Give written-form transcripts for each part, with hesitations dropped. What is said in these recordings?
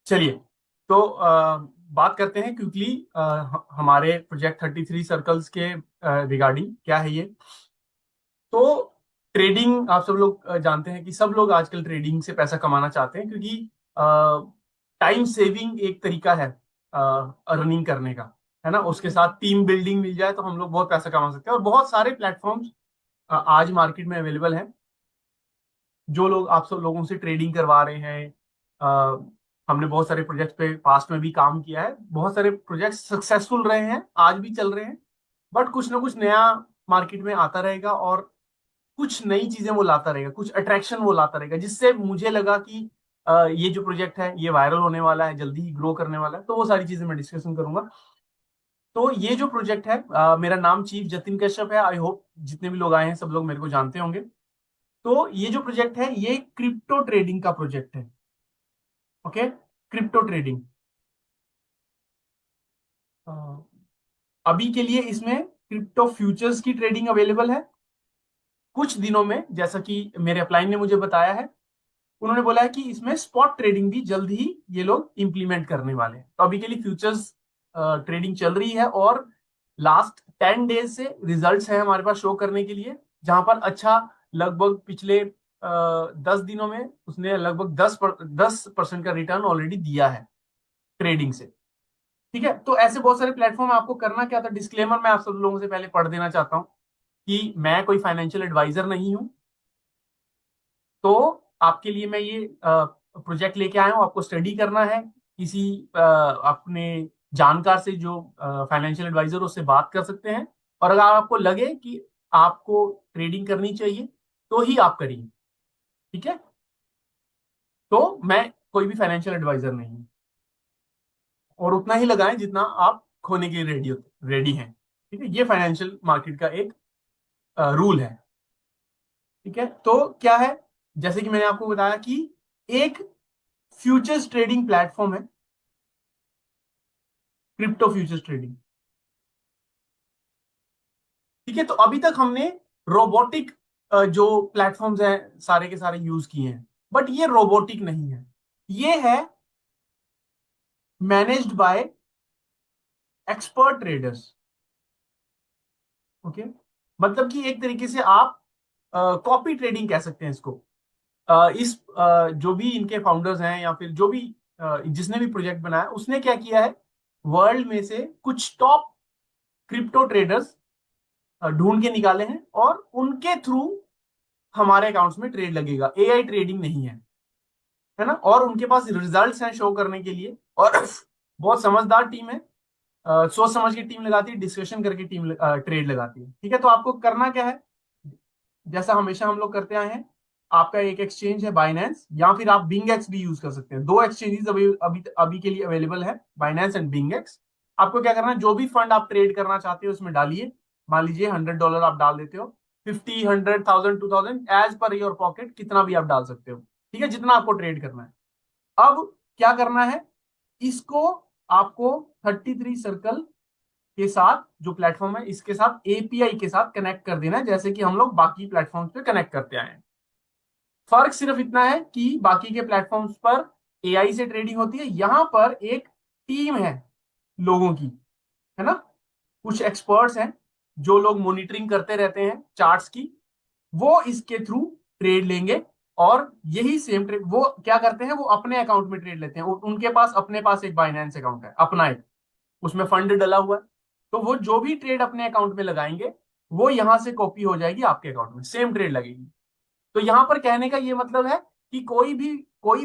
चलिए, तो बात करते हैं क्विकली हमारे प्रोजेक्ट 33 सर्कल्स के रिगार्डिंग। क्या है ये? तो ट्रेडिंग आप सब लोग जानते हैं कि सब लोग आजकल ट्रेडिंग से पैसा कमाना चाहते हैं, क्योंकि टाइम सेविंग एक तरीका है अर्निंग करने का, है ना। उसके साथ टीम बिल्डिंग मिल जाए तो हम लोग बहुत पैसा कमा सकते हैं, और बहुत सारे प्लेटफॉर्म्स आज मार्केट में अवेलेबल हैं। जो लोग आप सब लोगों से ट्रेडिंग करवा रहे हैं, हमने बहुत सारे प्रोजेक्ट्स पे पास्ट में भी काम किया है, बहुत सारे प्रोजेक्ट सक्सेसफुल रहे हैं, आज भी चल रहे हैं। बट कुछ ना कुछ नया मार्केट में आता रहेगा, और कुछ नई चीजें वो लाता रहेगा, कुछ अट्रैक्शन वो लाता रहेगा, जिससे मुझे लगा कि ये जो प्रोजेक्ट है ये वायरल होने वाला है, जल्दी ही ग्रो करने वाला है। तो वो सारी चीजें मैं डिस्कशन करूंगा। तो ये जो प्रोजेक्ट है, मेरा नाम चीफ जतिन कश्यप है। आई होप जितने भी लोग आए हैं सब लोग मेरे को जानते होंगे। तो ये जो प्रोजेक्ट है ये क्रिप्टो ट्रेडिंग का प्रोजेक्ट है। Okay, crypto trading. अभी के लिए इसमें क्रिप्टो फ्यूचर्स की ट्रेडिंग अवेलेबल है। कुछ दिनों में, जैसा कि मेरे अपलाइन ने मुझे बताया है, उन्होंने बोला है कि इसमें स्पॉट ट्रेडिंग भी जल्द ही ये लोग इंप्लीमेंट करने वाले हैं। तो अभी के लिए फ्यूचर्स ट्रेडिंग चल रही है, और लास्ट 10 डेज से रिजल्ट्स हैं हमारे पास शो करने के लिए, जहां पर अच्छा, लगभग पिछले 10 दिनों में उसने लगभग 10% का रिटर्न ऑलरेडी दिया है ट्रेडिंग से। ठीक है, तो ऐसे बहुत सारे प्लेटफॉर्म। आपको करना क्या था, डिस्क्लेमर मैं आप सब लोगों से पहले पढ़ देना चाहता हूं कि मैं कोई फाइनेंशियल एडवाइजर नहीं हूं। तो आपके लिए मैं ये प्रोजेक्ट लेके आया हूँ, आपको स्टडी करना है। किसी अपने जानकार से, जो फाइनेंशियल एडवाइजर, उससे बात कर सकते हैं। और अगर आपको लगे कि आपको ट्रेडिंग करनी चाहिए तो ही आप करिए। ठीक है, तो मैं कोई भी फाइनेंशियल एडवाइजर नहीं हूँ, और उतना ही लगाएं जितना आप खोने के लिए रेडी हैं। ठीक है, ये फाइनेंशियल मार्केट का एक रूल है। ठीक है, तो क्या है, जैसे कि मैंने आपको बताया कि एक फ्यूचर्स ट्रेडिंग प्लेटफॉर्म है क्रिप्टो फ्यूचर्स ट्रेडिंग। ठीक है, तो अभी तक हमने रोबोटिक जो प्लेटफॉर्म्स हैं सारे के सारे यूज किए हैं, बट ये रोबोटिक नहीं है। ये है managed by expert traders. Okay, मतलब कि एक तरीके से आप कॉपी ट्रेडिंग कह सकते हैं इसको। जो भी इनके फाउंडर्स हैं, या फिर जो भी जिसने भी प्रोजेक्ट बनाया, उसने क्या किया है, वर्ल्ड में से कुछ टॉप क्रिप्टो ट्रेडर्स ढूंढ के निकाले हैं, और उनके थ्रू हमारे अकाउंट्स में ट्रेड लगेगा। एआई ट्रेडिंग नहीं है ना। और उनके पास रिजल्ट्स हैं शो करने के लिए, और बहुत समझदार टीम है। सोच समझ के टीम लगाती है, डिस्कशन करके टीम ट्रेड लगाती है। ठीक है, तो आपको करना क्या है, जैसा हमेशा हम लोग करते आए हैं। आपका एक एक्सचेंज है बाइनेंस, या फिर आप बिंगएक्स भी यूज कर सकते हैं। दो एक्सचेंजेस अभी अभी अभी के लिए अवेलेबल है, बाइनेंस एंड बिंगएक्स। आपको क्या करना है, जो भी फंड आप ट्रेड करना चाहते हो उसमें डालिए। मान लीजिए $100 आप डाल देते हो, 50, 100,000, 2,000, एज पर योर पॉकेट, कितना भी आप डाल सकते हो। ठीक है, जितना आपको ट्रेड करना है। अब क्या करना है, इसको आपको 33 सर्कल के साथ, जो प्लेटफॉर्म है इसके साथ एपीआई के साथ कनेक्ट कर देना है, जैसे कि हम लोग बाकी प्लेटफॉर्म्स पे कनेक्ट करते आए हैं। फर्क सिर्फ इतना है कि बाकी के प्लेटफॉर्म्स पर एआई से ट्रेडिंग होती है, यहां पर एक टीम है लोगों की, है ना। कुछ एक्सपर्ट्स हैं जो लोग मॉनिटरिंग करते रहते हैं चार्ट्स की, वो इसके थ्रू ट्रेड लेंगे। और यही सेम ट्रेड वो क्या करते हैं, वो अपने अकाउंट में ट्रेड लेते हैं। उनके पास अपने पास एक बाइनेंस अकाउंट है अपना एक, उसमें फंड डला हुआ है। तो वो जो भी ट्रेड अपने अकाउंट में लगाएंगे, वो यहां से कॉपी हो जाएगी आपके अकाउंट में, सेम ट्रेड लगेगी। तो यहां पर कहने का ये मतलब है कि कोई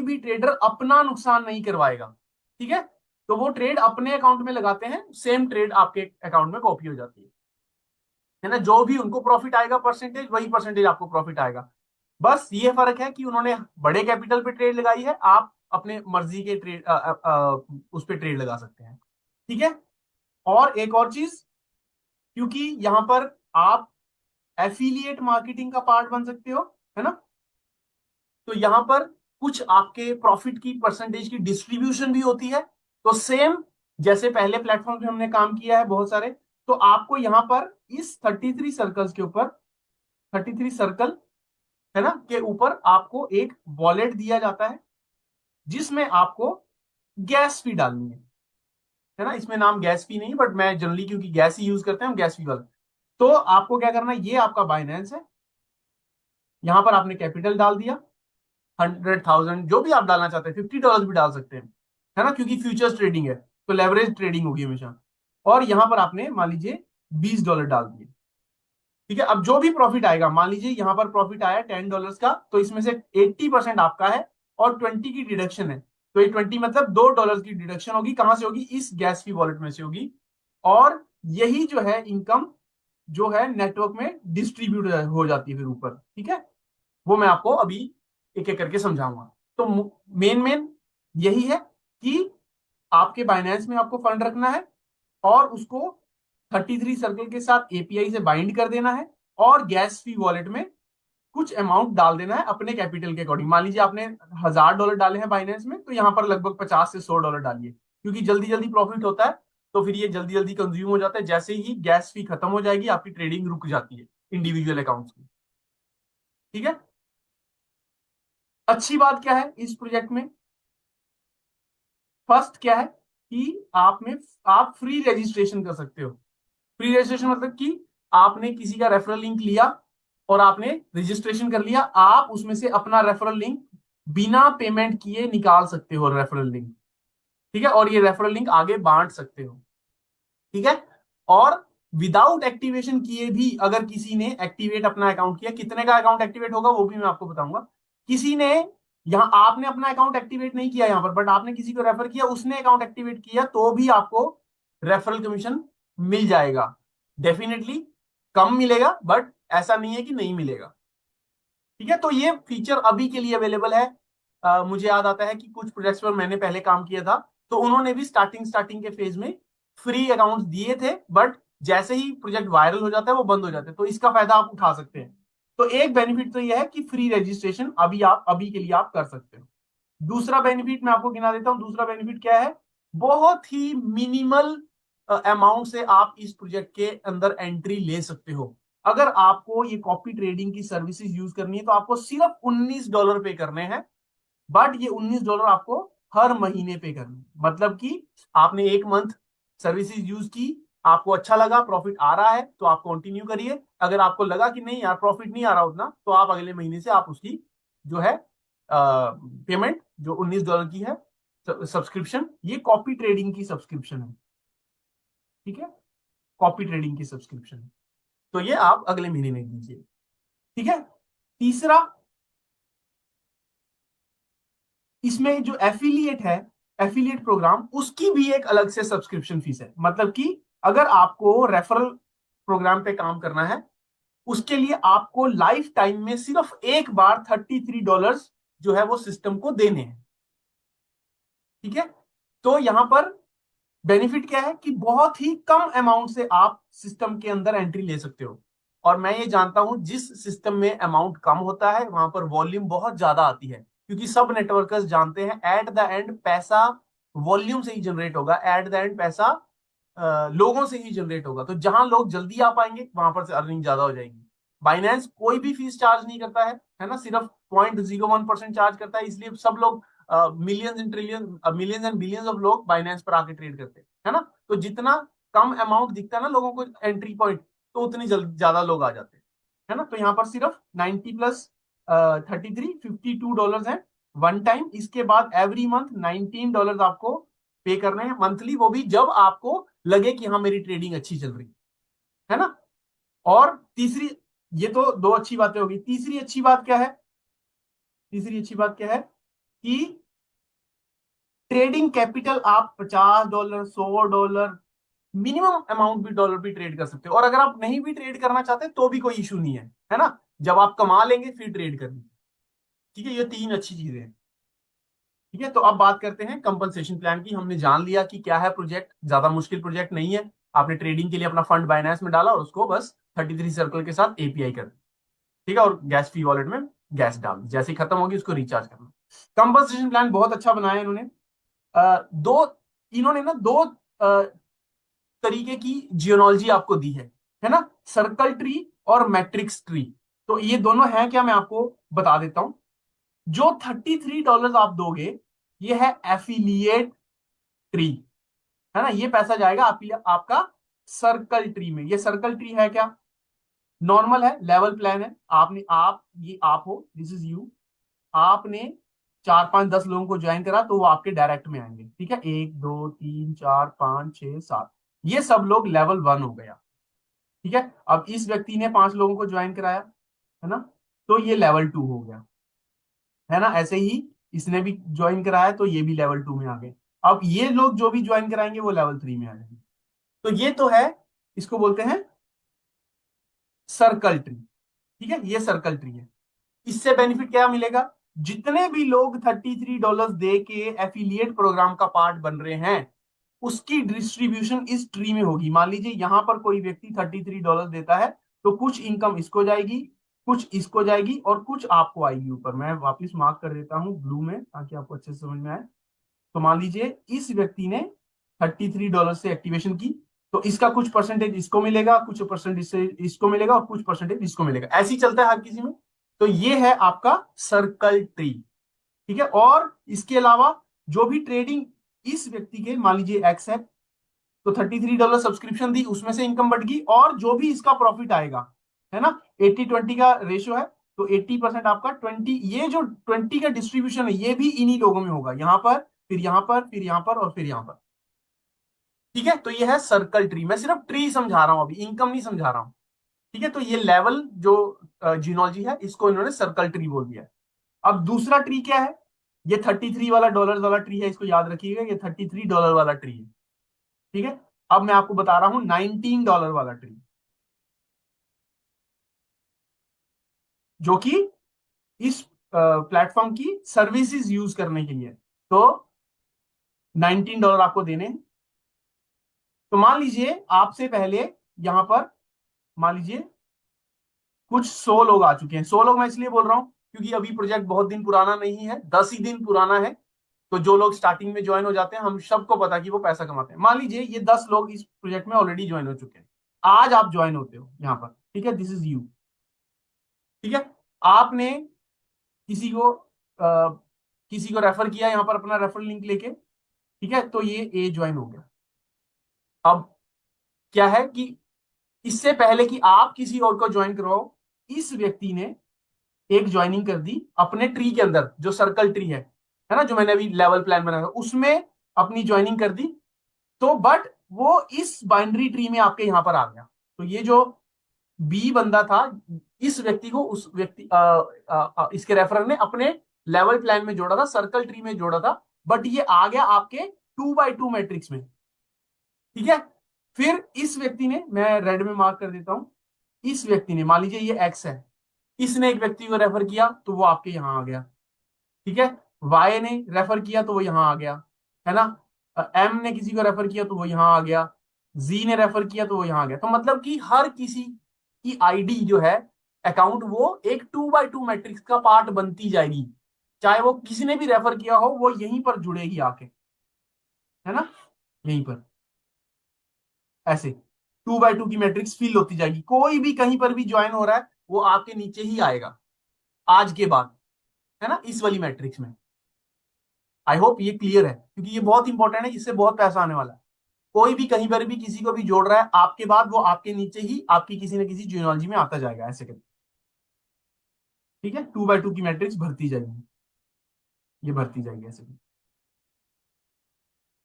भी ट्रेडर अपना नुकसान नहीं करवाएगा। ठीक है, तो वो ट्रेड अपने अकाउंट में लगाते हैं, सेम ट्रेड आपके अकाउंट में कॉपी हो जाती है ना। जो भी उनको प्रॉफिट आएगा परसेंटेज, वही परसेंटेज आपको प्रॉफिट आएगा। बस ये फर्क है कि उन्होंने बड़े कैपिटल पे ट्रेड लगाई है, आप अपने मर्जी के ट्रेड उस पर ट्रेड लगा सकते हैं। ठीक है, और एक और चीज, क्योंकि यहां पर आप एफिलिएट मार्केटिंग का पार्ट बन सकते हो, है ना। तो यहां पर कुछ आपके प्रॉफिट की परसेंटेज की डिस्ट्रीब्यूशन भी होती है। तो सेम जैसे पहले प्लेटफॉर्म पे हमने काम किया है बहुत सारे, तो आपको यहां पर इस 33 सर्कल्स के ऊपर, 33 सर्कल, है ना, के ऊपर आपको एक वॉलेट दिया जाता है, जिसमें आपको गैस फी डालनी है ना। इसमें नाम गैस फी नहीं, बट मैं जनरली क्योंकि गैस ही यूज करते हैं हम, गैस फी वाला। तो आपको क्या करना है, ये आपका बाइनेंस है, यहां पर आपने कैपिटल डाल दिया 100,000, जो भी आप डालना चाहते हैं, $50 भी डाल सकते हैं, है ना, क्योंकि फ्यूचर्स ट्रेडिंग है तो लेवरेज ट्रेडिंग होगी हमेशा। और यहां पर आपने मान लीजिए $20 डाल दिए। ठीक है, अब जो भी प्रॉफिट आएगा, मान लीजिए यहां पर प्रॉफिट आया $10 का, तो इसमें से 80% आपका है और 20 की डिडक्शन है। तो ये 20 मतलब $2 की डिडक्शन होगी, कहां से होगी, इस गैस फी वॉलेट में से होगी। और यही जो है इनकम जो है नेटवर्क में डिस्ट्रीब्यूट हो जाती है फिर ऊपर। ठीक है, वो मैं आपको अभी एक एक करके समझाऊंगा। तो मेन मेन यही है कि आपके बाइनेंस में आपको फंड रखना है और उसको 33 सर्कल के साथ एपीआई से बाइंड कर देना है, और गैस फी वॉलेट में कुछ अमाउंट डाल देना है अपने कैपिटल के अकॉर्डिंग। मान लीजिए आपने $1,000 डाले हैं बाइनेंस में, तो यहां पर लगभग 50 से $100 डालिए, क्योंकि जल्दी जल्दी प्रॉफिट होता है, तो फिर ये जल्दी जल्दी कंज्यूम हो जाता है। जैसे ही गैस फी खत्म हो जाएगी आपकी ट्रेडिंग रुक जाती है इंडिविजुअल अकाउंट्स की। ठीक है, अच्छी बात क्या है इस प्रोजेक्ट में, फर्स्ट क्या है कि आप फ्री रजिस्ट्रेशन कर सकते हो। फ्री रजिस्ट्रेशन मतलब कि आपने किसी का रेफरल लिंक लिया और आपने रजिस्ट्रेशन कर लिया, आप उसमें से अपना रेफरल लिंक बिना पेमेंट किए निकाल सकते हो रेफरल लिंक। ठीक है, और ये रेफरल लिंक आगे बांट सकते हो। ठीक है, और विदाउट एक्टिवेशन किए भी अगर किसी ने एक्टिवेट अपना अकाउंट किया, कितने का अकाउंट एक्टिवेट होगा वो भी मैं आपको बताऊंगा। किसी ने, यहां आपने अपना अकाउंट एक्टिवेट नहीं किया यहां पर, बट आपने किसी को रेफर किया, उसने अकाउंट एक्टिवेट किया, तो भी आपको रेफरल कमीशन मिल जाएगा। डेफिनेटली कम मिलेगा, बट ऐसा नहीं है कि नहीं मिलेगा। ठीक है, तो ये फीचर अभी के लिए अवेलेबल है। मुझे याद आता है कि कुछ प्रोजेक्ट्स पर मैंने पहले काम किया था, तो उन्होंने भी स्टार्टिंग स्टार्टिंग के फेज में फ्री अकाउंट्स दिए थे, बट जैसे ही प्रोजेक्ट वायरल हो जाता है वो बंद हो जाते हैं, तो इसका फायदा आप उठा सकते हैं। तो एक बेनिफिट तो यह है कि फ्री रजिस्ट्रेशन अभी के लिए आप कर सकते हो। दूसरा बेनिफिट मैं आपको गिना देता हूं। दूसरा बेनिफिट क्या है, बहुत ही मिनिमल अमाउंट से आप इस प्रोजेक्ट के अंदर एंट्री ले सकते हो। अगर आपको ये कॉपी ट्रेडिंग की सर्विसेज यूज करनी है तो आपको सिर्फ $19 पे करने हैं, बट ये $19 आपको हर महीने पे करने हैं। मतलब कि आपने एक मंथ सर्विसेज यूज की, आपको अच्छा लगा, प्रॉफिट आ रहा है, तो आप कंटिन्यू करिए। अगर आपको लगा कि नहीं यार प्रॉफिट नहीं आ रहा उतना, तो आप अगले महीने से आप उसकी जो है पेमेंट जो $19 की है सब्सक्रिप्शन, ये कॉपी ट्रेडिंग की सब्सक्रिप्शन है। ठीक है, कॉपी ट्रेडिंग की सब्सक्रिप्शन है, तो ये आप अगले महीने में दीजिए। ठीक है, तीसरा, इसमें जो एफिलिएट है, एफिलिएट प्रोग्राम, उसकी भी एक अलग से सब्सक्रिप्शन फीस है। मतलब कि अगर आपको रेफरल प्रोग्राम पे काम करना है, उसके लिए आपको लाइफ टाइम में सिर्फ एक बार $33 जो है वो सिस्टम को देने हैं। ठीक है, तो यहां पर बेनिफिट क्या है कि बहुत ही कम अमाउंट से आप सिस्टम के अंदर एंट्री ले सकते हो। और मैं ये जानता हूं जिस सिस्टम में अमाउंट कम होता है वहां पर वॉल्यूम बहुत ज्यादा आती है, क्योंकि सब नेटवर्कर्स जानते हैं एट द एंड पैसा वॉल्यूम से ही जनरेट होगा, एट द एंड पैसा लोगों से ही जनरेट होगा। तो जहां लोग जल्दी आ पाएंगे वहां पर से अर्निंग ज्यादा हो जाएगी। बाइनेंस कोई भी फीस चार्ज नहीं करता है ना, सिर्फ 0.01% चार्ज करता है, इसलिए सब लोग millions and trillion, millions and billions of लोग बाइनेंस पर आके ट्रेड करते हैं, है ना। तो जितना कम अमाउंट दिखता है ना लोगों को एंट्री पॉइंट, तो उतनी ज्यादा लोग आ जाते हैं, है ना। तो यहाँ पर सिर्फ 90 प्लस 33 $52 है वन टाइम। इसके बाद एवरी मंथ $19 आपको पे करने हैं मंथली, वो भी जब आपको लगे कि हाँ मेरी ट्रेडिंग अच्छी चल रही है ना। और तीसरी, ये तो दो अच्छी बातें होगी, तीसरी अच्छी बात क्या है, तीसरी अच्छी बात क्या है कि ट्रेडिंग कैपिटल आप $50 $100 मिनिमम अमाउंट भी डॉलर भी ट्रेड कर सकते हो। और अगर आप नहीं भी ट्रेड करना चाहते तो भी कोई इशू नहीं है ना। जब आप कमा लेंगे फिर ट्रेड करनी। ठीक है, ये तीन अच्छी चीजें हैं। ठीक है, तो अब बात करते हैं कंपनसेशन प्लान की। हमने जान लिया कि क्या है प्रोजेक्ट, ज्यादा मुश्किल प्रोजेक्ट नहीं है। आपने ट्रेडिंग के लिए अपना फंड बाइनेंस में डाला और उसको बस 33 सर्कल के साथ एपीआई कर, ठीक है, और गैस फी वॉलेट में गैस डाल, जैसे ही खत्म होगी उसको रिचार्ज करना। कंपनसेशन प्लान बहुत अच्छा बनाया इन्होंने। दो, इन्होंने ना दो तरीके की जियोलॉजी आपको दी है ना, सर्कल ट्री और मैट्रिक्स ट्री। तो ये दोनों है क्या, मैं आपको बता देता हूं। जो $33 आप दोगे, ये है एफिलिएट ट्री, है ना, ये पैसा जाएगा आपका सर्कल ट्री में। ये सर्कल ट्री है क्या? नॉर्मल है, लेवल प्लान है। ये आप हो, दिस इज यू। आपने 4 5 10 लोगों को ज्वाइन करा तो वो आपके डायरेक्ट में आएंगे, ठीक है, 1 2 3 4 5 6 7, ये सब लोग लेवल 1 हो गया, ठीक है। अब इस व्यक्ति ने 5 लोगों को ज्वाइन कराया, है ना, तो ये लेवल 2 हो गया, है ना। ऐसे ही इसने भी ज्वाइन कराया तो ये भी लेवल 2 में आ गए। अब ये लोग जो भी ज्वाइन कराएंगे वो लेवल 3 में आ जाएंगे। तो ये तो है, इसको बोलते हैं सर्कल ट्री, ठीक है, ये सर्कल ट्री है। इससे बेनिफिट क्या मिलेगा? जितने भी लोग $33 दे के एफिलिएट प्रोग्राम का पार्ट बन रहे हैं, उसकी डिस्ट्रीब्यूशन इस ट्री में होगी। मान लीजिए यहां पर कोई व्यक्ति $33 देता है, तो कुछ इनकम इसको जाएगी, कुछ इसको जाएगी और कुछ आपको आएगी ऊपर। मैं वापस मार्क कर देता हूं ब्लू में ताकि आपको अच्छे से समझ में आए। तो मान लीजिए इस व्यक्ति ने $33 से एक्टिवेशन की, तो इसका कुछ परसेंटेज इसको मिलेगा, कुछ परसेंटेज से इसको मिलेगा और कुछ परसेंटेज इसको मिलेगा, ऐसे ही चलता है हर किसी में। तो ये है आपका सर्कल ट्री, ठीक है। और इसके अलावा जो भी ट्रेडिंग इस व्यक्ति के, मान लीजिए एक्स है, तो $33 सब्सक्रिप्शन दी, उसमें से इनकम बढ़ गई, और जो भी इसका प्रॉफिट आएगा, है ना, 80-20 का रेशियो है, तो 80% आपका 20, ये जो 20 का डिस्ट्रीब्यूशन है ये भी इन्हीं लोगों में होगा, यहां पर, फिर यहां पर, फिर यहां पर और फिर यहां पर, ठीक है। तो ये है सर्कल ट्री। मैं सिर्फ ट्री समझा रहा हूं, अभी इनकम नहीं समझा रहा हूं, ठीक है। तो ये लेवल जो जियोलॉजी है इसको इन्होंने सर्कल ट्री बोल दिया। अब दूसरा ट्री क्या है? ये 33 वाला डॉलर वाला ट्री है, इसको याद रखिएगा, ये $33 वाला ट्री है, ठीक है। अब मैं आपको बता रहा हूं $19 वाला ट्री, जो कि इस प्लेटफॉर्म की सर्विसेज यूज करने के लिए। तो $19 आपको देने हैं। तो मान लीजिए आपसे पहले यहां पर, मान लीजिए कुछ 100 लोग आ चुके हैं। 100 लोग मैं इसलिए बोल रहा हूं क्योंकि अभी प्रोजेक्ट बहुत दिन पुराना नहीं है, 10 ही दिन पुराना है। तो जो लोग स्टार्टिंग में ज्वाइन हो जाते हैं, हम सबको पता कि वो पैसा कमाते हैं। मान लीजिए ये 10 लोग इस प्रोजेक्ट में ऑलरेडी ज्वाइन हो चुके हैं, आज आप ज्वाइन होते हो यहाँ पर, ठीक है, दिस इज यू, ठीक है। आपने किसी को रेफर किया यहाँ पर, अपना रेफरल लिंक लेके, ठीक है, तो ये ए ज्वाइन हो गया। अब क्या है कि इससे पहले कि आप किसी और को ज्वाइन करवाओ, इस व्यक्ति ने एक ज्वाइनिंग कर दी अपने ट्री के अंदर, जो सर्कल ट्री है ना, जो मैंने अभी लेवल प्लान बनाया था उसमें अपनी ज्वाइनिंग कर दी। तो बट वो इस बाइनरी ट्री में आपके यहां पर आ गया। तो ये जो बी बंदा था, इस व्यक्ति को उस व्यक्ति इसके रेफरर ने अपने लेवल प्लान में जोड़ा था, सर्कल ट्री में जोड़ा था, बट ये आ गया आपके 2x2 मैट्रिक्स में, ठीक है। फिर इस व्यक्ति ने, मैं रेड में मार्क कर देता हूं, इस व्यक्ति ने, मान लीजिए ये एक्स है, इसने एक व्यक्ति को रेफर किया तो वो आपके यहां आ गया, ठीक है। वाई ने रेफर किया तो वो यहां आ गया, है ना। एम ने किसी को रेफर किया तो वो यहां आ गया, जी ने रेफर किया तो वो यहां आ गया। तो मतलब कि हर किसी की आईडी जो है, अकाउंट, वो एक 2x2 मैट्रिक्स का पार्ट बनती जाएगी, चाहे वो किसी ने भी रेफर किया हो, वो यहीं पर जुड़ेगी आके, है ना, यहीं पर ऐसे 2x2 की मैट्रिक्स फिल होती जाएगी। कोई भी कहीं पर भी ज्वाइन हो रहा है वो आपके नीचे ही आएगा आज के बाद, है ना, इस वाली मैट्रिक्स में। आई होप ये क्लियर है, क्योंकि ये बहुत इंपॉर्टेंट है, इससे बहुत पैसा आने वाला है। कोई भी कहीं पर भी किसी को भी जोड़ रहा है आपके बाद, वो आपके नीचे ही आपकी किसी न किसी जियोलॉजी में आता जाएगा ऐसे करके, ठीक है। 2x2 की मैट्रिक्स भरती जाएगी, ये भरती जाएगी ऐसे।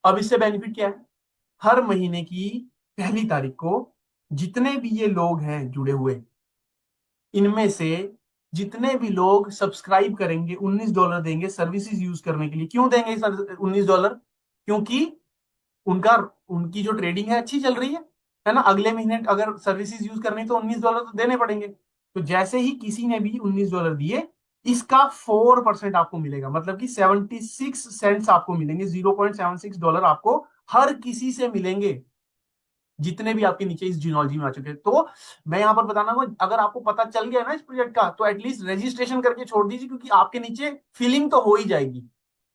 अब इससे बेनिफिट क्या है? हर महीने की पहली तारीख को जितने भी ये लोग हैं जुड़े हुए, इनमें से जितने भी लोग सब्सक्राइब करेंगे, $19 देंगे सर्विसेज यूज करने के लिए। क्यों देंगे $19? क्योंकि उनका उनकी जो ट्रेडिंग है अच्छी चल रही है ना। अगले महीने अगर सर्विसेज यूज करनी तो $19 तो देने पड़ेंगे। तो जैसे ही किसी ने भी $19 दिए, इसका 4% आपको मिलेगा, मतलब कि 76 सेंट्स आपको मिलेंगे, $0.76 आपको हर किसी से मिलेंगे, जितने भी आपके नीचे इस जियोलॉजी में आ चुके हैं। तो मैं यहां पर बताना, अगर आपको पता चल गया ना इस प्रोजेक्ट का, तो एटलीस्ट रजिस्ट्रेशन करके छोड़ दीजिए, क्योंकि आपके नीचे फिलिंग तो हो ही जाएगी,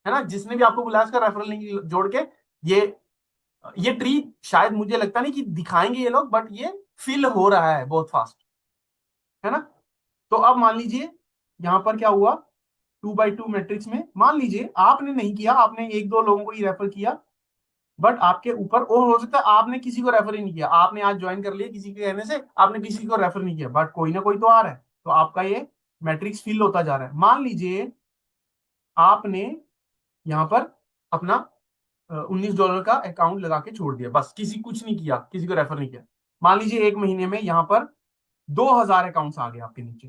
है ना। जिसने भी आपको बुलाया उसका रेफरल लिंक जोड़ के ये ट्री, शायद मुझे लगता नहीं कि दिखाएंगे ये लोग, बट ये फिल हो रहा है बहुत फास्ट, है ना। तो अब मान लीजिए यहां पर क्या हुआ, 2x2 मैट्रिक्स में मान लीजिए आपने नहीं किया, आपने 1 2 लोगों को ही रेफर किया, बट आपके ऊपर, और हो सकता है आपने किसी को रेफर ही नहीं किया, आपने आज ज्वाइन कर लिया किसी के कहने से, आपने किसी को रेफर नहीं किया, बट कोई ना कोई तो आ रहा है, तो आपका ये मैट्रिक्स फिल होता जा रहा है। मान लीजिए आपने यहाँ पर अपना $19 का अकाउंट लगा के छोड़ दिया, बस किसी कुछ नहीं किया, किसी को रेफर नहीं किया। मान लीजिए एक महीने में यहाँ पर 2000 अकाउंट्स आ गए आपके नीचे,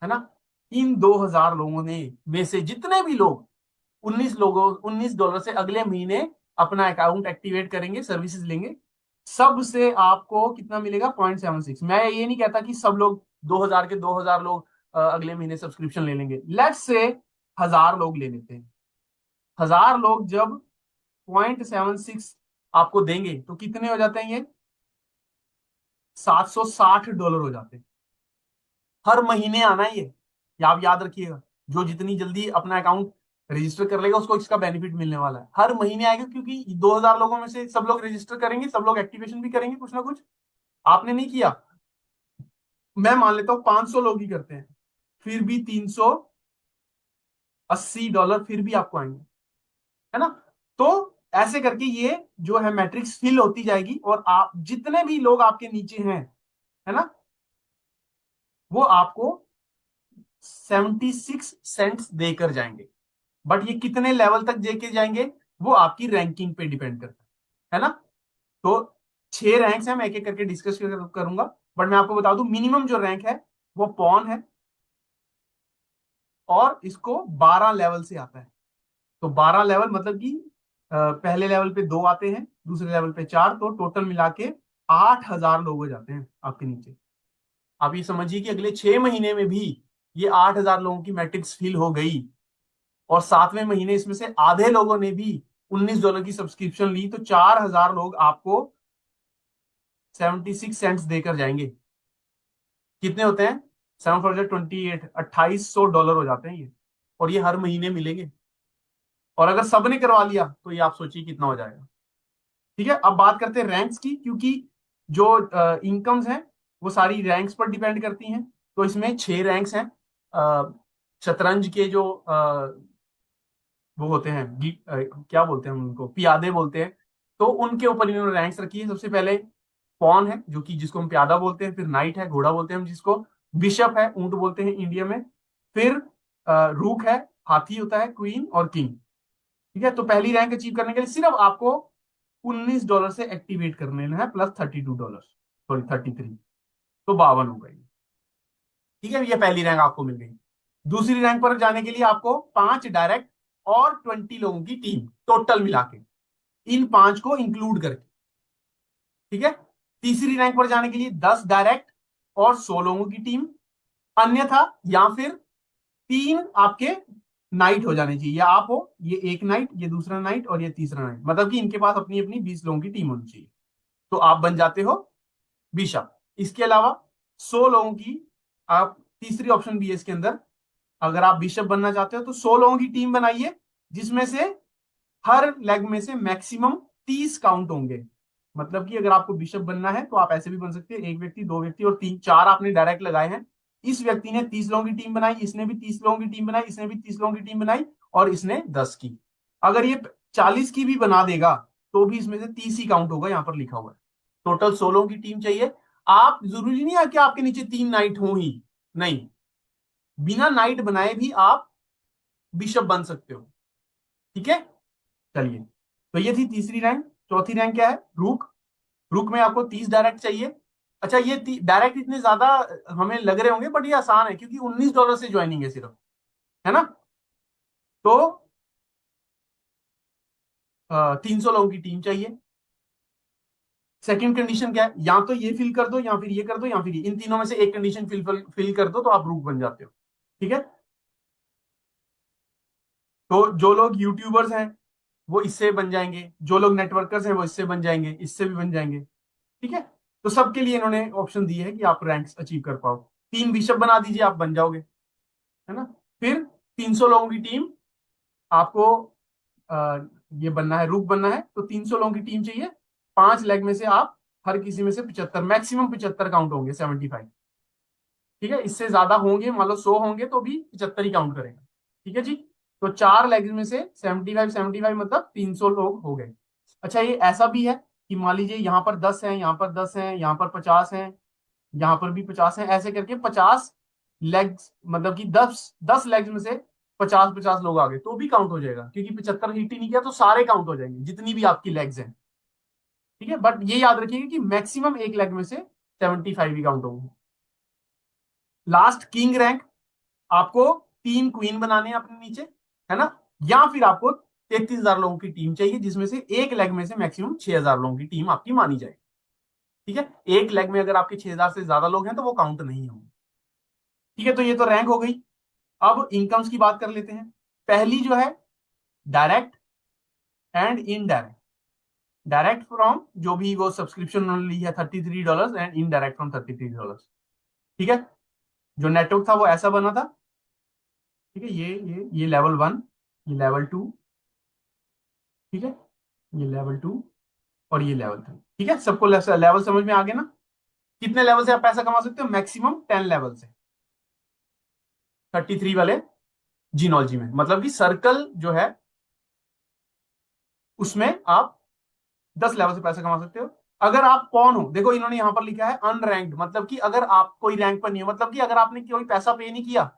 है ना। इन 2000 लोगों ने में से जितने भी लोग 19 डॉलर से अगले महीने अपना अकाउंट एक्टिवेट करेंगे, सर्विसेज लेंगे, सबसे आपको कितना मिलेगा? 0.76। मैं ये नहीं कहता कि सब लोग 2000 के 2000 लोग अगले महीने सब्सक्रिप्शन ले लेंगे। लेट्स से 1000 लोग ले लेते हैं। 1000 लोग जब 0.76 आपको देंगे तो कितने हो जाते हैं? ये $760 हो जाते हैं। हर महीने आना है ये आप याद रखिएगा। जो जितनी जल्दी अपना अकाउंट रजिस्टर कर लेगा उसको इसका बेनिफिट मिलने वाला है, हर महीने आएगा, क्योंकि 2000 लोगों में से सब लोग रजिस्टर करेंगे, सब लोग एक्टिवेशन भी करेंगे कुछ ना कुछ। आपने नहीं किया, मैं मान लेता हूं 500 लोग ही करते हैं, फिर भी $380 फिर भी आपको आएंगे, है ना। तो ऐसे करके ये जो है मैट्रिक्स फिल होती जाएगी, और आप जितने भी लोग आपके नीचे हैं, है ना, वो आपको 76 सेंट्स देकर जाएंगे। बट ये कितने लेवल तक देके जाएंगे वो आपकी रैंकिंग पे डिपेंड करता है ना। तो 6 रैंक्स हैं, मैं एक एक करके डिस्कस करूंगा, बट मैं आपको बता दूं मिनिमम जो रैंक है वो पॉन है, और इसको 12 लेवल से आता है। तो 12 लेवल मतलब कि पहले लेवल पे 2 आते हैं, दूसरे लेवल पे 4, तो टोटल मिला के 8000 लोग हो जाते हैं आपके नीचे। आप ये समझिए कि अगले 6 महीने में भी ये 8000 लोगों की मैट्रिक्स फिल हो गई, और 7वें महीने इसमें से आधे लोगों ने भी $19 की सब्सक्रिप्शन ली, तो 4000 लोग आपको 76 सेंट्स देकर जाएंगे। कितने होते हैं? 7 4 28, $2800 हो जाते हैं ये, और ये हर महीने मिलेंगे। और अगर सबने करवा लिया तो ये आप सोचिए कितना हो जाएगा। ठीक है, अब बात करते हैं रैंक्स की, क्योंकि जो इनकम्स हैं वो सारी रैंक्स पर डिपेंड करती हैं। तो इसमें 6 रैंक्स हैं। शतरंज के जो वो होते हैं क्या बोलते हैं हम उनको, पियादे बोलते हैं, तो उनके ऊपर इन्होंने रैंक्स रखी है। सबसे पहले पॉन है, जो कि जिसको हम प्यादा बोलते हैं, फिर नाइट है, घोड़ा बोलते हैं हम जिसको, बिशप है, ऊंट बोलते हैं इंडिया में, फिर रूक है, हाथी होता है, क्वीन और किंग। ठीक है, तो पहली रैंक अचीव करने के लिए सिर्फ आपको $19 से एक्टिवेट करने हैं, प्लस $32, सॉरी 33, तो 52 हो गई। ठीक है, ये पहली रैंक आपको मिल गई। दूसरी रैंक पर जाने के लिए आपको 5 डायरेक्ट और 20 लोगों की टीम टोटल मिला के, इन 5 को इंक्लूड करके। ठीक है, तीसरी रैंक पर जाने के लिए 10 डायरेक्ट और 100 लोगों की टीम, अन्यथा या फिर 3 आपके नाइट हो जाने चाहिए, या आप हो, ये एक नाइट, ये दूसरा नाइट और ये तीसरा नाइट, मतलब कि इनके पास अपनी अपनी 20 लोगों की टीम होनी चाहिए, तो आप बन जाते हो बिशप। इसके अलावा 100 लोगों की आप, तीसरी ऑप्शन भी है इसके अंदर, अगर आप बिशप बनना चाहते हो तो 100 लोगों की टीम बनाइए, जिसमें से हर लेग में से मैक्सिमम 30 काउंट होंगे। मतलब कि अगर आपको बिशप बनना है तो आप ऐसे भी बन सकते हैं, एक व्यक्ति, दो व्यक्ति और तीन, चार आपने डायरेक्ट लगाए हैं। इस व्यक्ति ने 30 लोगों की टीम बनाई, इसने भी 30 लोगों की टीम बनाई, इसने भी 30 लोगों की टीम बनाई, और इसने 10 की। अगर ये 40 की भी बना देगा तो भी इसमें से 30 ही काउंट होगा, यहां पर लिखा हुआ है। टोटल 16 की टीम चाहिए। आप, जरूरी नहीं है कि आपके नीचे 3 नाइट हो ही, नहीं, बिना नाइट बनाए भी आप बिशप बन सकते हो। ठीक है, चलिए, तो ये थी तीसरी रैंक। चौथी रैंक क्या है? रूक। रूक में आपको 30 डायरेक्ट चाहिए। अच्छा, ये डायरेक्ट इतने ज्यादा हमें लग रहे होंगे, बट ये आसान है क्योंकि $19 से ज्वाइनिंग है सिर्फ, है ना। तो 300 लोगों की टीम चाहिए। सेकंड कंडीशन क्या है? या तो ये फिल कर दो, या फिर ये कर दो, या फिर ये, इन तीनों में से एक कंडीशन फिल कर दो तो आप रूक बन जाते हो। ठीक है, तो जो लोग यूट्यूबर्स हैं वो इससे बन जाएंगे, जो लोग नेटवर्कर्स हैं वो इससे बन जाएंगे, इससे भी बन जाएंगे। ठीक है, तो सबके लिए इन्होंने ऑप्शन दी है कि आप रैंक्स अचीव कर पाओ। 3 बिशप बना दीजिए, आप बन जाओगे, है ना। फिर 300 लोगों की टीम आपको, आ, ये बनना है, रूक बनना है, तो 300 लोगों की टीम चाहिए। 5 लेग में से आप हर किसी में से 75, मैक्सिमम 75 काउंट होंगे, 75। ठीक है, इससे ज्यादा होंगे, मान लो 100 होंगे तो भी 75 ही काउंट करेगा। ठीक है जी, तो 4 लेग में से 75 75 मतलब 300 लोग हो गए। अच्छा ये ऐसा भी है कि मान लीजिए यहाँ पर 10 है, यहाँ पर 10 है, यहाँ पर 50 है, यहाँ पर भी 50 है, ऐसे करके 50 लेग्स, मतलब कि 10 लेग्स में से 50 लोग आ गए तो भी काउंट हो जाएगा, क्योंकि 75 हिट ही नहीं किया तो सारे काउंट हो जाएंगे जितनी भी आपकी लेग्स हैं। ठीक है, बट ये याद रखिएगा कि मैक्सिमम एक लेग में से 75 ही काउंट होंगे। लास्ट किंग रैंक, आपको 3 क्वीन बनाने हैं अपने नीचे, है ना, या फिर आपको 33,000 लोगों की टीम चाहिए जिसमें से एक लेग में से मैक्सिमम 6,000 लोगों की टीम आपकी मानी जाए। ठीक है, एक लेग में अगर आपके 6,000 से ज्यादा लोग हैं तो वो काउंट नहीं होंगे। ठीक है, तो ये तो रैंक हो गई। अब इनकम्स की बात कर लेते हैं। पहली जो है direct and indirect. Direct from जो भी वो सब्सक्रिप्शन उन्होंने ली है $33 एंड इनडायरेक्ट फ्रॉम $33। ठीक है, जो नेटवर्क था वो ऐसा बना था। ठीक है, ये लेवल 1, ये लेवल 2, ठीक है, ये लेवल 2 और ये लेवल 3। ठीक है, सबको लेवल समझ में आ गया ना? कितने लेवल से आप पैसा कमा सकते हो? मैक्सिमम 10 लेवल से, 33 वाले जीनोलॉजी में, मतलब कि सर्कल जो है उसमें आप 10 लेवल से पैसा कमा सकते हो। अगर आप कौन हो, देखो इन्होंने यहां पर लिखा है अनरैंक्ड, मतलब कि अगर आप कोई रैंक पर नहीं हो, मतलब कि अगर आपने कोई पैसा पे नहीं किया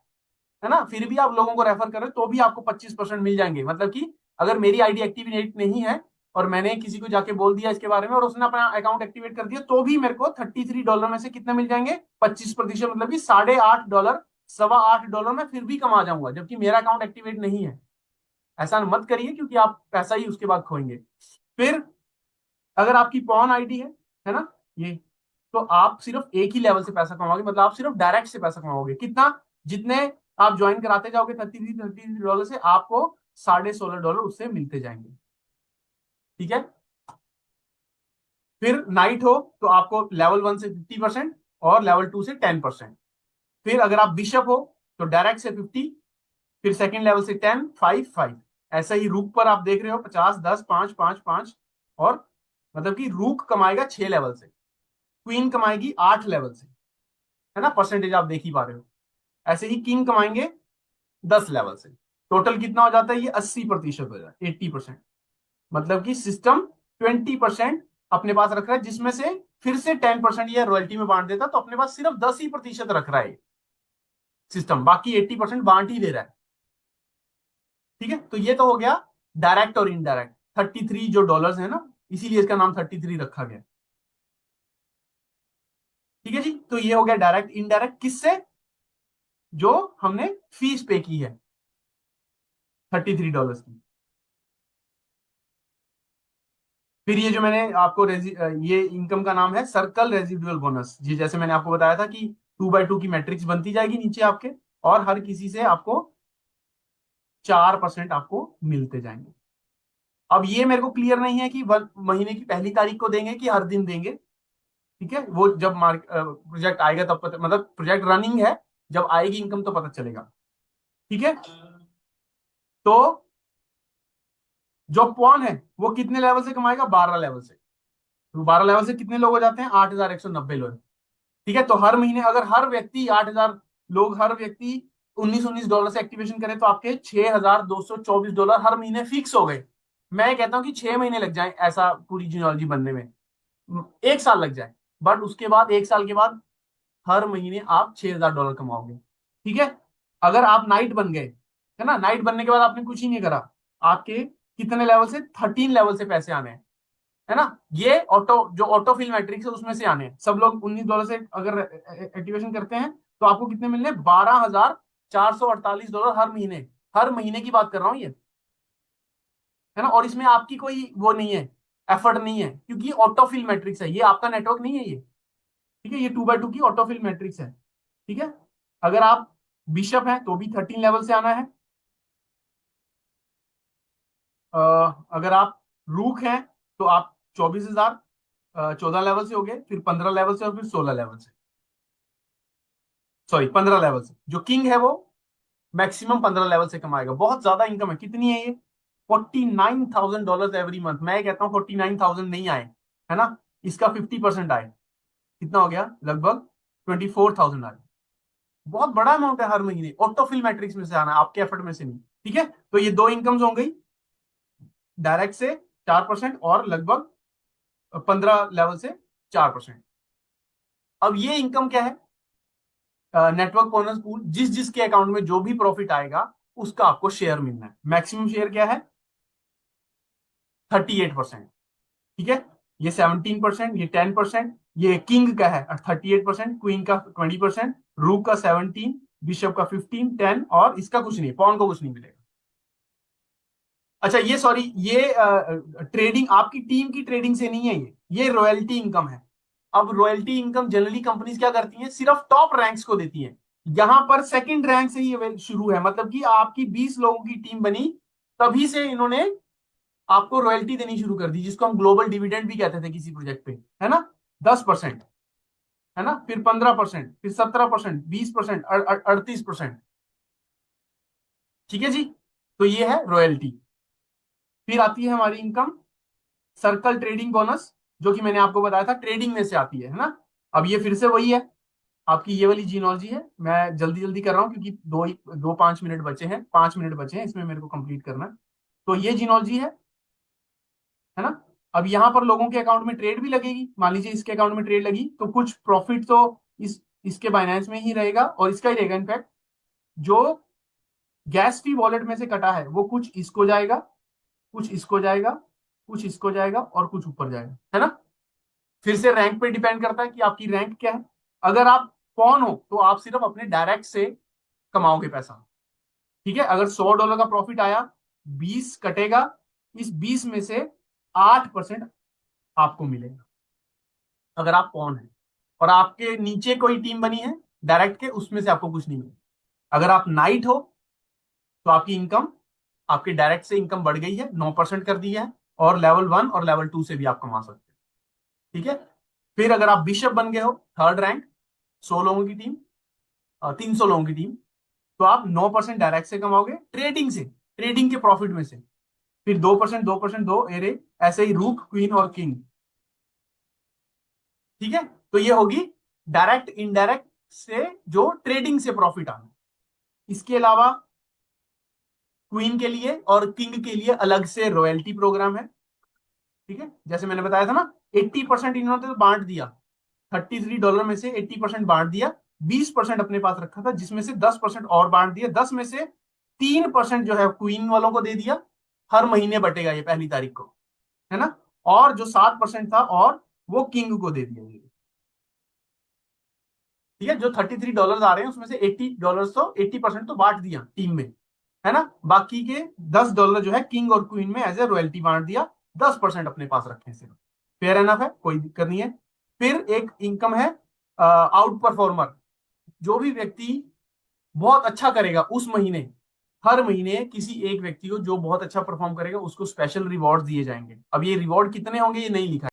है ना, फिर भी आप लोगों को रेफर कर रहे हो तो भी आपको 25% मिल जाएंगे। मतलब कि अगर मेरी आईडी एक्टिवेट नहीं है और मैंने किसी को जाके बोल दिया इसके बारे में और उसने अपना अकाउंट एक्टिवेट कर दिया तो भी मेरे को $33 में से कितने मिल जाएंगे? 25%, मतलब कि $8.5, $8.25 में फिर भी कमा जाऊंगा जबकि मेरा अकाउंट एक्टिवेट नहीं है। ऐसा मत करिए क्योंकि आप पैसा ही उसके बाद खोएंगे। फिर अगर आपकी पॉन आईडी है ना ये, तो आप सिर्फ एक ही लेवल से पैसा कमाओगे, मतलब आप सिर्फ डायरेक्ट से पैसा कमाओगे। कितना? जितने आप ज्वाइन कराते जाओगे $33 से आपको $16.5 उससे मिलते जाएंगे। ठीक है, फिर नाइट हो तो आपको लेवल 1 से 50% और लेवल 2 से 10%। फिर अगर आप बिशप हो तो डायरेक्ट से 50, फिर सेकंड लेवल से 10, 5, 5। ऐसा ही रूक पर आप देख रहे हो 50, 10, 5, 5, 5, और मतलब कि रूक कमाएगा 6 लेवल से, क्वीन कमाएगी 8 लेवल से, है ना, परसेंटेज आप देख ही पा रहे हो। ऐसे ही किंग कमाएंगे 10 लेवल से। टोटल कितना हो जाता है? ये 80% हो जाता है, 80%। मतलब कि सिस्टम 20% अपने पास रख रहा है, जिसमें से फिर से 10% ये रॉयल्टी में बांट देता, तो अपने पास सिर्फ 10% रख रहा है सिस्टम, बाकी 80% बांट ही दे रहा है। ठीक है, तो ये तो हो गया डायरेक्ट और इनडायरेक्ट। 33 जो डॉलर्स है ना, इसीलिए इसका नाम 33 रखा गया। ठीक है जी, तो ये हो गया डायरेक्ट। इनडायरेक्ट किससे? जो हमने फीस पे की है $33 की। फिर ये जो मैंने आपको ये इनकम का नाम है सर्कल रेजिडुअल बोनस। जी, जैसे मैंने आपको बताया था कि 2x2 की मैट्रिक्स बनती जाएगी नीचे आपके, और हर किसी से आपको 4% आपको मिलते जाएंगे। अब ये मेरे को क्लियर नहीं है कि महीने की पहली तारीख को देंगे कि हर दिन देंगे। ठीक है, वो जब प्रोजेक्ट आएगा तब पता, मतलब प्रोजेक्ट रनिंग है, जब आएगी इनकम तो पता चलेगा। ठीक है, तो जो पॉन है वो कितने लेवल से कमाएगा? 12 लेवल से। तो 12 लेवल से कितने लोग हो जाते हैं? 8,190 लोग। ठीक है, तो हर महीने अगर हर व्यक्ति 8,000 लोग, हर व्यक्ति $19 से एक्टिवेशन करे तो आपके $6,224 हर महीने फिक्स हो गए। मैं कहता हूं कि 6 महीने लग जाए ऐसा पूरी जियोलॉजी बनने में, 1 साल लग जाए, बट उसके बाद 1 साल के बाद हर महीने आप $6,000 कमाओगे। ठीक है, अगर आप नाइट बन गए, है ना, नाइट बनने के बाद आपने कुछ ही नहीं करा, आपके कितने लेवल से? 13 लेवल से पैसे आने हैं, है ना। ये ऑटो जो ऑटो फिल मैट्रिक्स है उसमें से आने हैं। सब लोग $19 से अगर एक्टिवेशन करते हैं तो आपको कितने मिलने? $12,448 हर महीने। हर महीने की बात कर रहा हूं ये, है ना, और इसमें आपकी कोई वो नहीं है, एफर्ट नहीं है, क्योंकि ऑटो फिल मैट्रिक्स है, ये आपका नेटवर्क नहीं है ये। ठीक है, ये 2x2 की ऑटो फिल मैट्रिक्स है। ठीक है, अगर आप बिशप हैं तो भी 13 लेवल से आना है। अगर आप रूक हैं तो आप 24,000 14 लेवल से हो गए, फिर 15 लेवल से और फिर 16 लेवल से, सॉरी 15 लेवल से। जो किंग है वो मैक्सिमम 15 लेवल से कमाएगा। बहुत ज्यादा इनकम है। कितनी है ये? $49,000 एवरी मंथ। मैं कहता हूँ 49,000 नहीं आए, है ना, इसका 50% आए, कितना हो गया? लगभग 24,000 आए। बहुत बड़ा अमाउंट है हर महीने, ऑटोफिल मैट्रिक्स में से आना, आपके एफर्ट में से नहीं। ठीक है, तो ये दो इनकम्स हो गई, डायरेक्ट से 4% और लगभग 15 लेवल से 4%। अब ये इनकम क्या है? नेटवर्क बोनस पूल, जिस जिसके अकाउंट में जो भी प्रॉफिट आएगा उसका आपको शेयर मिलना है। मैक्सिमम शेयर क्या है? 38%। ठीक है, ये 17%, ये 10%, ये किंग का है 38%, क्वीन का 20%, रूक का 17, बिशप का 15, 10, और इसका कुछ नहीं, पॉन को कुछ नहीं मिलेगा। अच्छा, ये सॉरी, ये ट्रेडिंग आपकी टीम की ट्रेडिंग से नहीं है, ये रॉयल्टी इनकम है। अब रॉयल्टी इनकम जनरली कंपनीज क्या करती हैं? सिर्फ टॉप रैंक्स को देती हैं। यहां पर सेकंड रैंक से ही शुरू है, मतलब कि आपकी 20 लोगों की टीम बनी, तभी से इन्होंने आपको रॉयल्टी देनी शुरू कर दी, जिसको हम ग्लोबल डिविडेंड भी कहते थे किसी प्रोजेक्ट पे, है ना? 10%, है ना, फिर 15%, फिर 17%, 20%, 38%। ठीक है जी, तो ये है रॉयल्टी। फिर आती है हमारी इनकम सर्कल ट्रेडिंग बोनस, जो कि मैंने आपको बताया था ट्रेडिंग में से आती है ना? अब ये फिर से वही है, आपकी ये वाली जीनोलॉजी है। मैं जल्दी जल्दी कर रहा हूं क्योंकि दो 5 मिनट बचे हैं, 5 मिनट बचे हैं, इसमें मेरे को कंप्लीट करना है। तो ये जीनोलॉजी है ना? अब यहां पर लोगों के अकाउंट में ट्रेड भी लगेगी। मान लीजिए इसके अकाउंट में ट्रेड लगी तो कुछ प्रॉफिट तो इसके बाइनेंस में ही रहेगा और इसका ही रहेगा। इनफैक्ट जो गैस फी वॉलेट में से कटा है वो कुछ इसको जाएगा, कुछ इसको जाएगा, कुछ इसको जाएगा और कुछ ऊपर जाएगा, है ना? फिर से रैंक पे डिपेंड करता है कि आपकी रैंक क्या है। अगर आप कौन हो तो आप सिर्फ अपने डायरेक्ट से कमाओगे पैसा। ठीक है, अगर $100 का प्रॉफिट आया, 20 कटेगा, इस 20 में से 8% आपको मिलेगा अगर आप कौन है। और आपके नीचे कोई टीम बनी है डायरेक्ट के, उसमें से आपको कुछ नहीं मिलेगा। अगर आप नाइट हो तो आपकी इनकम, आपकी डायरेक्ट से इनकम बढ़ गई है, 9% कर दी है, और लेवल 1 और लेवल 2 से भी आप कमा सकते हैं। ठीक है, फिर अगर आप बिशप बन गए हो, थर्ड रैंक, 100 लोगों की टीम, 300 लोगों की टीम, तो आप 9% डायरेक्ट से कमाओगे ट्रेडिंग से, ट्रेडिंग के प्रॉफिट में से। फिर 2%, 2%, दो एरे, ऐसे ही रूक, क्वीन और किंग। ठीक है, तो ये होगी डायरेक्ट इनडायरेक्ट से जो ट्रेडिंग से प्रॉफिट आना। इसके अलावा क्वीन के लिए और किंग के लिए अलग से रॉयल्टी प्रोग्राम है। ठीक है, जैसे मैंने बताया था ना, 80% इन्होंने तो बांट दिया, $33 में से 80% बांट दिया, 20% अपने पास रखा था, जिसमें से 10% और बांट दिया, 10 में से 3% जो है क्वीन वालों को दे दिया। हर महीने बटेगा ये 1 तारीख को, है ना? और जो 7% था और वो किंग को दे दिया। ठीक है, जो $33 आ रहे हैं उसमें से $80 तो 80% तो बांट दिया टीम में, है ना? बाकी के $10 जो है किंग और क्वीन में एज ए रॉयल्टी बांट दिया, 10% अपने पास रखे सिर्फ। फेयर एनफ है, कोई दिक्कत नहीं है। फिर एक इनकम है आउट परफॉर्मर, जो भी व्यक्ति बहुत अच्छा करेगा उस महीने, हर महीने किसी एक व्यक्ति को जो बहुत अच्छा परफॉर्म करेगा उसको स्पेशल रिवॉर्ड दिए जाएंगे। अब ये रिवॉर्ड कितने होंगे ये नहीं लिखा है।